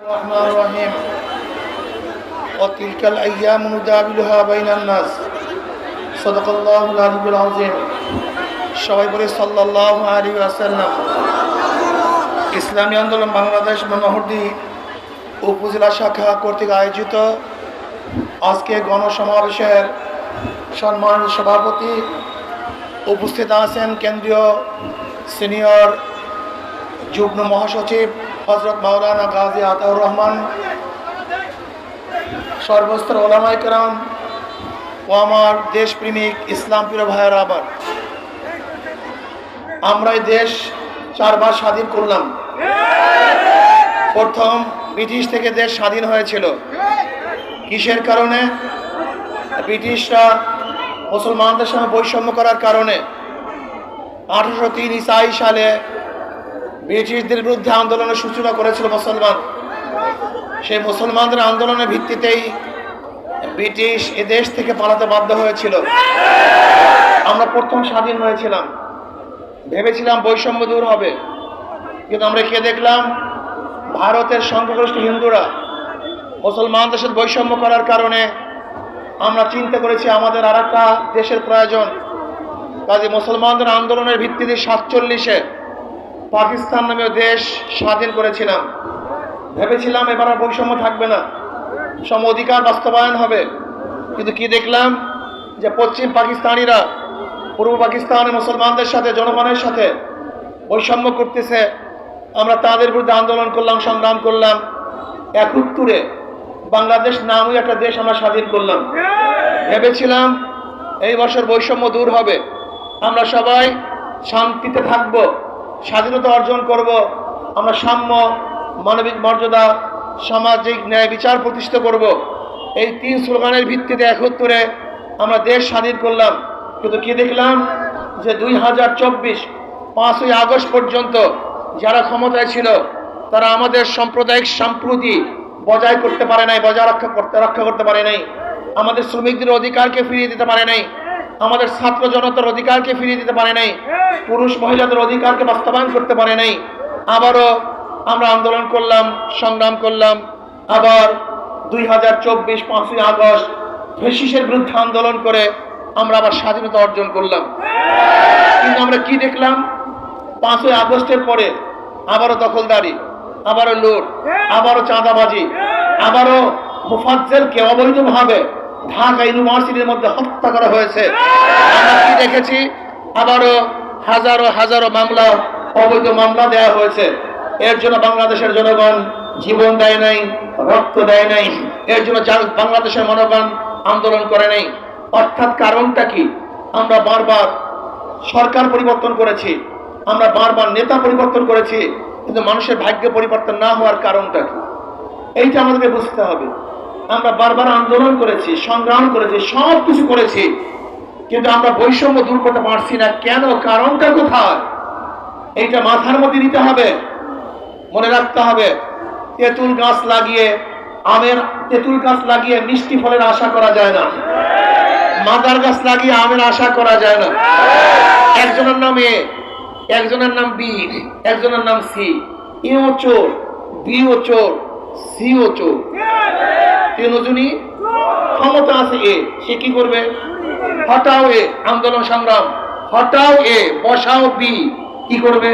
الرحمن الرحيم وتلك الأيام نداولها بين الناس صدق الله العلي العظيم সবাই বলে সাল্লাল্লাহু আলাইহি ওয়াসাল্লাম। ইসলামী আন্দোলন বাংলাদেশ মনোহরদী উপজেলা শাখা কর্তৃক আয়োজিত আজকে গণসমাবেশের সম্মানিত সভাপতি, উপস্থিত আছেন কেন্দ্রীয় সিনিয়র যুগ্ম মহাসচিব হযরত মাওলানা গাজী আতাউর রহমান, সর্বস্তর ওলামায়ে কেরাম ও আমার দেশপ্রেমিক ইসলাম প্রিয় ভাইয়েরা, আবার আমরা এই দেশ 4 বার স্বাধীন করলাম। প্রথম ব্রিটিশ থেকে দেশ স্বাধীন হয়েছিল কিসের কারণে? ব্রিটিশরা মুসলমানদের সঙ্গে বৈষম্য করার কারণে। 1803 ইসাই সালে ব্রিটিশদের বিরুদ্ধে আন্দোলনের সূচনা করেছিল মুসলমান। সেই মুসলমানদের আন্দোলনের ভিত্তিতেই ব্রিটিশ এ দেশ থেকে পালাতে বাধ্য হয়েছিল। আমরা প্রথম স্বাধীন হয়েছিলাম, ভেবেছিলাম বৈষম্য দূর হবে, কিন্তু আমরা কে দেখলাম? ভারতের সংখ্যাগরিষ্ঠ হিন্দুরা মুসলমানদের সাথে বৈষম্য করার কারণে আমরা চিন্তা করেছি আমাদের আর একটা দেশের প্রয়োজন। কাজে মুসলমানদের আন্দোলনের ভিত্তিতে 47-এ পাকিস্তান নামীয় দেশ স্বাধীন করেছিলাম। ভেবেছিলাম এবার আর বৈষম্য থাকবে না, সম অধিকার বাস্তবায়ন হবে। কিন্তু কি দেখলাম? যে পশ্চিম পাকিস্তানিরা পূর্ব পাকিস্তানের মুসলমানদের সাথে, জনগণের সাথে বৈষম্য করতেছে। আমরা তাদের বিরুদ্ধে আন্দোলন করলাম, সংগ্রাম করলাম। 71-এ বাংলাদেশ নামই একটা দেশ আমরা স্বাধীন করলাম। ভেবেছিলাম এই বছর বৈষম্য দূর হবে, আমরা সবাই শান্তিতে থাকব, স্বাধীনতা অর্জন করব, আমরা সাম্য, মানবিক মর্যাদা, সামাজিক ন্যায় বিচার প্রতিষ্ঠা করব। এই 3 স্লোগানের ভিত্তিতে 71-এ আমরা দেশ স্বাধীন করলাম। কিন্তু কি দেখলাম? যে 2024 5ই আগস্ট পর্যন্ত যারা ক্ষমতায় ছিল তারা আমাদের সাম্প্রদায়িক সম্প্রীতি বজায় করতে পারে নাই, রক্ষা করতে পারে নাই। আমাদের শ্রমিকদের অধিকারকে ফিরিয়ে দিতে পারে নাই, আমাদের ছাত্র জনতার অধিকারকে ফিরিয়ে দিতে পারে নাই, পুরুষ মহিলাদের অধিকারকে বাস্তবায়ন করতে পারে নাই। আবারও আমরা আন্দোলন করলাম, সংগ্রাম করলাম। আবার 2024 5ই আগস্ট ফ্যাসিস্টের বিরুদ্ধে আন্দোলন করে আমরা আবার স্বাধীনতা অর্জন করলাম। কিন্তু আমরা কি দেখলাম? 5ই আগস্টের পরে আবারও দখলদারি, আবারও লুট, আবারও চাঁদাবাজি, আবারও মুফাজ্জলকে অবৈধভাবে ঢাকা ইউনিভার্সিটির মধ্যে হত্যা করা হয়েছে। আমরা কি দেখেছি? আবারও হাজারো হাজারো মামলা, অবৈধ মামলা দেওয়া হয়েছে। এর জন্য বাংলাদেশের জনগণ জীবন দেয় নাই, রক্ত দেয় নাই। এর জন্য বাংলাদেশের জনগণ আন্দোলন করে নাই। অর্থাৎ কারণটা কি? আমরা বারবার সরকার পরিবর্তন করেছি, আমরা বারবার নেতা পরিবর্তন করেছি, কিন্তু মানুষের ভাগ্য পরিবর্তন না হওয়ার কারণটা কি? এইটা আমাদেরকে বুঝতে হবে। আমরা বারবার আন্দোলন করেছি, সংগ্রাম করেছি, সব কিছু করেছি, কিন্তু আমরা বৈষম্য দূর করতে পারছি না। কেন? কারণটা কোথায়? এইটা মাথার মধ্যে নিতে হবে, মনে রাখতে হবে। তেঁতুল গাছ লাগিয়ে মিষ্টি ফলের আশা করা যায় না, মাদার গাছ লাগিয়ে আমের আশা করা যায় না। একজনের নাম এ, একজনের নাম বি, একজনের নাম সি। এও চোর, বিও চোর, সিও চোর। 3 জনই ক্ষমতা আছে। এ সে কি করবে? হটাও এ, আন্দোলন সংগ্রাম। হটাও এ, বসাও বি, কি করবে?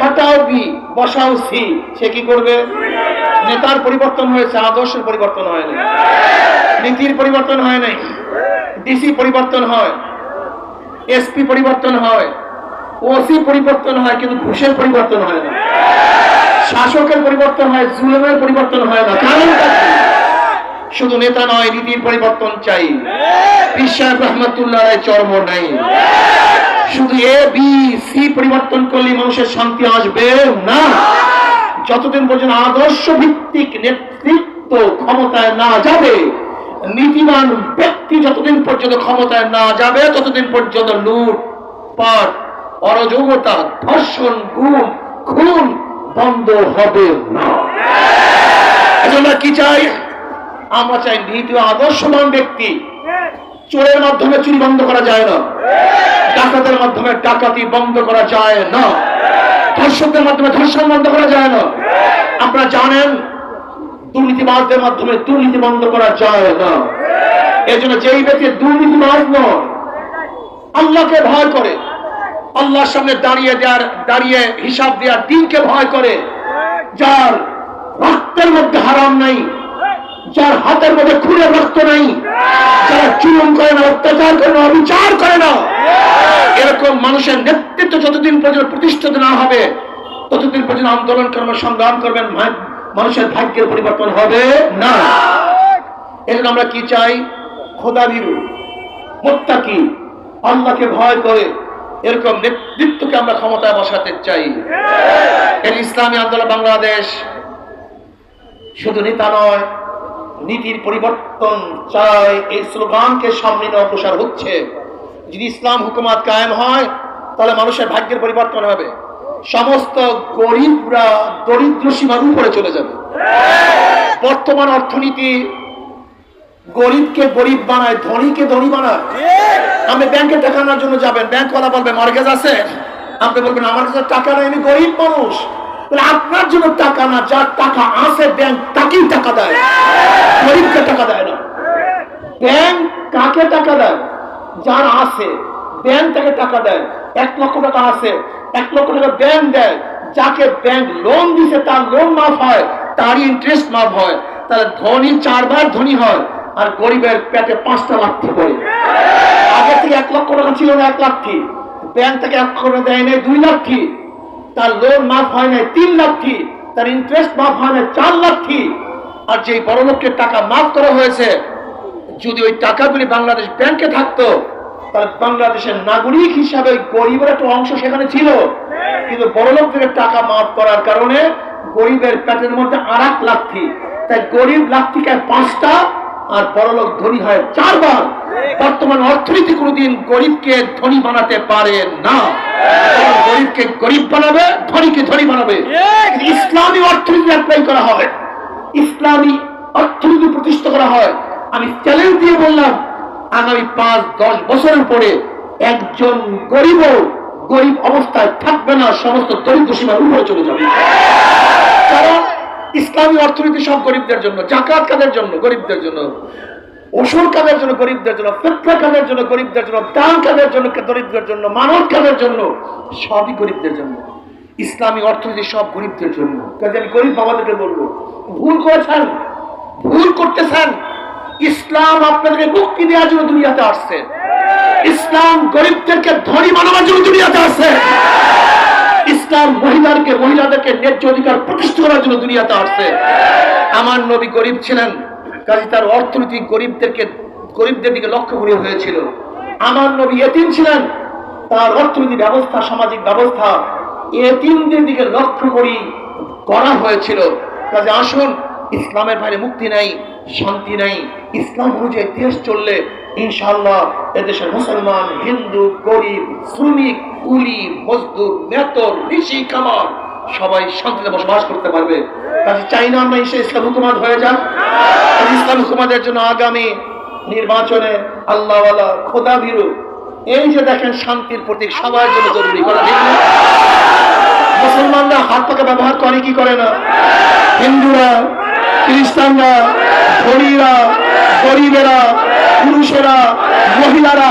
হটাও বি, বসাও সি, সে কি করবে? নেতার পরিবর্তন হয়েছে, আদর্শের পরিবর্তন হয় নাই, নীতির পরিবর্তন হয় নাই। ডিসি পরিবর্তন হয়, এসপি পরিবর্তন হয়, ওসি পরিবর্তন হয়, কিন্তু ঘুষের পরিবর্তন হয় না। শাসকের পরিবর্তন হয়, জুলুমের পরিবর্তন হয় না। কারণটা কি? শুধু নেতা নয়, নীতির পরিবর্তন চাই। বিশ্বাস রহমতুল্লাহ চর্ম নাই। শুধু এ বি সি পরিবর্তন করলে মানুষের শান্তি আসবে না। যতদিন পর্যন্ত আদর্শ ভিত্তিক নেতৃত্ব ক্ষমতায় না যাবে, নীতিবান ব্যক্তি যতদিন পর্যন্ত ক্ষমতায় না যাবে, ততদিন পর্যন্ত লুট, পাট, অরাজকতা, ধর্ষণ, গুম, খুন বন্ধ হবে না। এজন্য কি চাই? আমরা চাই নীতি ও আদর্শবান ব্যক্তি। চোরের মাধ্যমে চুরি বন্ধ করা যায় না, ডাকাতের মাধ্যমে ডাকাতি বন্ধ করা যায় না, ধর্ষকদের মাধ্যমে ধর্ষণ বন্ধ করা যায় না। আপনারা জানেন দুর্নীতিবাজদের মাধ্যমে দুর্নীতি বন্ধ করা যায় না। এজন্য যেই ব্যক্তি দুর্নীতিবাজ নয়, আল্লাহকে ভয় করে, আল্লাহর সামনে দাঁড়িয়ে হিসাব দেওয়ার দিনকে ভয় করে, যার রক্তের মধ্যে হারাম নাই, যার হাতের মধ্যে খুনের রক্ত নাই, যারা চুলন করে না, অত্যাচার করে না, অবিচার করে না, এরকম মানুষের নেতৃত্ব যতদিন পর্যন্ত প্রতিষ্ঠিত না হবে ততদিন পর্যন্ত আন্দোলন করবেন, সংগ্রাম করবেন, মানুষের ভাগ্যের পরিবর্তন হবে না। এজন্য আমরা কি চাই? খোদাভীরু, মুত্তাকি, আল্লাহকে ভয় করে এরকম নেতৃত্বকে আমরা ক্ষমতায় বসাতে চাই। এই ইসলামী আন্দোলন বাংলাদেশ শুধু নেতা নয়, নীতির পরিবর্তন চাই, এই স্লোগানকে সামনে নিয়ে অগ্রসর হচ্ছে। যদি ইসলাম হুকুমাত কায়েম হয় তাহলে মানুষের ভাগ্যের পরিবর্তন হবে, সমস্ত গরিবরা দরিদ্র সীমার উপরে চলে যাবে। বর্তমান অর্থনীতি গরিবকে গরিব বানায়, ধনীকে ধনী বানায়। আপনি ব্যাংকে টাকা আনার জন্য যাবেন, ব্যাংকওয়ালা বলবে মর্গেজ আছে, আপনি বলবেন আমার কাছে টাকা নাই, আমি গরিব মানুষ। আপনার জন্য টাকা না, যার টাকা আছে ব্যাংক তাকেই টাকা দেয়, গরিবকে টাকা দেয় না। ব্যাংক কাকে টাকা দেয়? যার আছে, ব্যাংক তাকে টাকা দেয়। 1 লক্ষ টাকা আছে, 1 লক্ষ টাকা ব্যাংক দেয়। যাকে ব্যাংক লোন দিছে তার লোন মাফ হয়, তারই ইন্টারেস্ট মাফ হয়। তাহলে ধনী 4 বার ধনী হয়, আর গরিবের পেটে 5টা লাথি পড়ে। আগে থেকে 1 লক্ষ টাকা ছিল না 1 লাথি, ব্যাংক থেকে 1 লক্ষ দেয় নাই 2 লাথি, তার লোন মাফ হয় নাই 3 লাথি, তার ইন্টারেস্ট মাফ হয় নাই 4 লাথি। আর যেই বড় লোকের টাকা মাফ করা হয়েছে, যদি ওই টাকাগুলি বাংলাদেশ ব্যাংকে থাকতো তাহলে বাংলাদেশের নাগরিক হিসাবে গরিবের একটা অংশ সেখানে ছিল। কিন্তু বড় লোকদের টাকা মাফ করার কারণে গরিবের পেটের মধ্যে 8 লাথি, তাই গরিব লাথিকে 5টা আর বড় লোক ধনী হয় 4 বার। বর্তমান অর্থনীতি কোনোদিন গরিবকে ধনী বানাতে পারে না, গরিবকে গরিব বানাবে, ধনীকে ধনী বানাবে। ইসলামী অর্থনীতি অ্যাপ্লাই করা হয়, ইসলামী অর্থনীতি প্রতিষ্ঠা করা হয়। আমি চ্যালেঞ্জ দিয়ে বললাম, আগামী 5-10 বছরের পরে একজন গরিব অবস্থায় থাকবে না, সমস্ত দরিদ্র সীমার উপরে চলে যাবে। কারণ ইসলামী অর্থনীতি সব গরিবদের জন্য, জাকাত কাদের জন্য? গরিবদের জন্য। ওসর কাদের জন্য? গরিবদের জন্য। ফিতরা কাদের জন্য? গরিবদের জন্য। দান কাদের জন্য? দরিদ্রের জন্য। মানত কাদের জন্য? সবই গরিবদের জন্য। ইসলামী অর্থনীতি সব গরিবদের জন্য। কাজে আমি গরিব বাবাদেরকে বলবো, ভুল করেছেন, ভুল করতেছেন। ইসলাম আপনাদেরকে মুক্তি দেওয়ার জন্য দুনিয়াতে আসছে, ইসলাম গরিবদেরকে ধনী বানাবার জন্য দুনিয়াতে আসছে, ইসলাম মহিলাদেরকে ন্যায্য অধিকার প্রতিষ্ঠা করার জন্য দুনিয়াতে আসছে। আমার নবী গরিব ছিলেন, কাজে তার অর্থনীতি গরিবদের দিকে লক্ষ্য করে হয়েছিল। আমার নবী এতিম ছিলেন, তার অর্থনীতি ব্যবস্থা, সামাজিক ব্যবস্থা এতিমদের দিকে লক্ষ্য করি করা হয়েছিল। কাজে আসুন, ইসলামের বাইরে মুক্তি নাই, শান্তি নাই। ইসলাম অনুযায়ী দেশ চললে ইনশাআল্লাহ এদেশের মুসলমান, হিন্দু, গরিব, শ্রমিক, কুলি, মজদুর, মেতর, ঋষি, কামার সবাই শান্তিতে বসবাস করতে পারবে। কাজে চাই না আমরা ইসলাম হুকুমাত হয়ে যাক। ইসলাম হুকুমাতের জন্য আগামী নির্বাচনে আল্লাহওয়ালা, খোদাভীরু, এই যে দেখেন শান্তির প্রতীক সবার জন্য জরুরি। মুসলমানরা হাত পাকা ব্যবহার করে কি করে না? হিন্দুরা, খ্রিস্টানরা, ধনীরা, গরিবেরা, পুরুষেরা, মহিলারা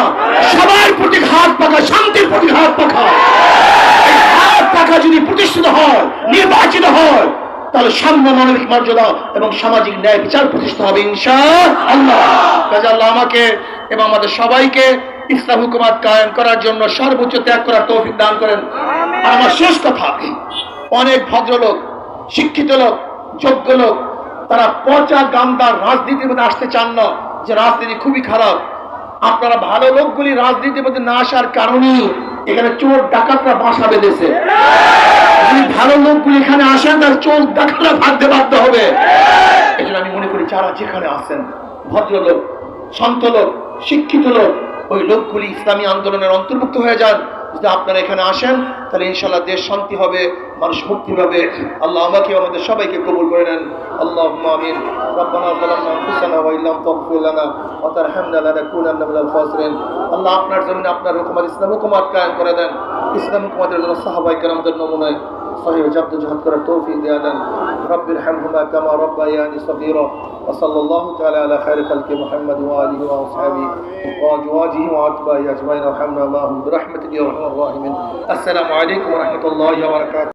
সবার প্রতি হাত পাকা, শান্তির প্রতি হাত পাকা। এই হাত পাকা যদি প্রতিষ্ঠিত হয়, নির্বাচিত হয়, তাহলে সাম্য, মানবিক মর্যাদা এবং সামাজিক ন্যায় বিচার প্রতিষ্ঠা হবে ইনশাআল্লাহ। কাজে আল্লাহ আমাকে এবং আমাদের সবাইকে ইসলাম হুকুমাত কায়েম করার জন্য সর্বোচ্চ ত্যাগ করার তৌফিক দান করেন। আর আমার শেষ কথা, অনেক ভদ্রলোক, শিক্ষিত লোক, যোগ্য লোক, তারা পচা গান্দার রাজনীতির মধ্যে আসতে চান না, যে রাজনীতি খুবই খারাপ। আপনারা ভালো লোকগুলি রাজনীতির মধ্যে না আসার কারণেই এখানে চোর ডাকাতরা বাসা বেঁধেছে। যদি ভালো লোকগুলি এখানে আসেন তাহলে চোর ডাকাতরা ভাগতে বাধ্য হবে। এই জন্য আমি মনে করি যারা যেখানে আসেন, ভদ্রলোক, সন্ত লোক, শিক্ষিত লোক, ওই লোকগুলি ইসলামী আন্দোলনের অন্তর্ভুক্ত হয়ে যান। যদি আপনারা এখানে আসেন তাহলে ইনশাআল্লাহ দেশ শান্তি হবে, মানুষ মুক্তি পাবে। আল্লাহ আমাকে আমাদের সবাইকে কবুল করে নেন। আল্লাহুম্মা আমিন। রব্বানা যালামনা আনফুসানা ওয়া ইল্লাম তাগফির লানা ওয়া তারহামনা লানাকুনান্না মিনাল খাসিরিন। আল্লাহ আপনার জমিনে আপনার হুকুমাত, ইসলাম হুকুমাত কায়েম করে দেন। ইসলাম হুকুমাতের জন্য সাহাবায়ে কেরামদের নমুনায় صحيح جبد جهد كرة التوفيق ديانا رب ارحمهما كما ربياني صغيرا وصلى الله تعالى على خير خلق محمد وآله وأصحابه وأزواجه وأتباعه أجمعين وارحمنا معهم برحمتك يا أرحم الراحمين. السلام عليكم ورحمة الله وبركاته.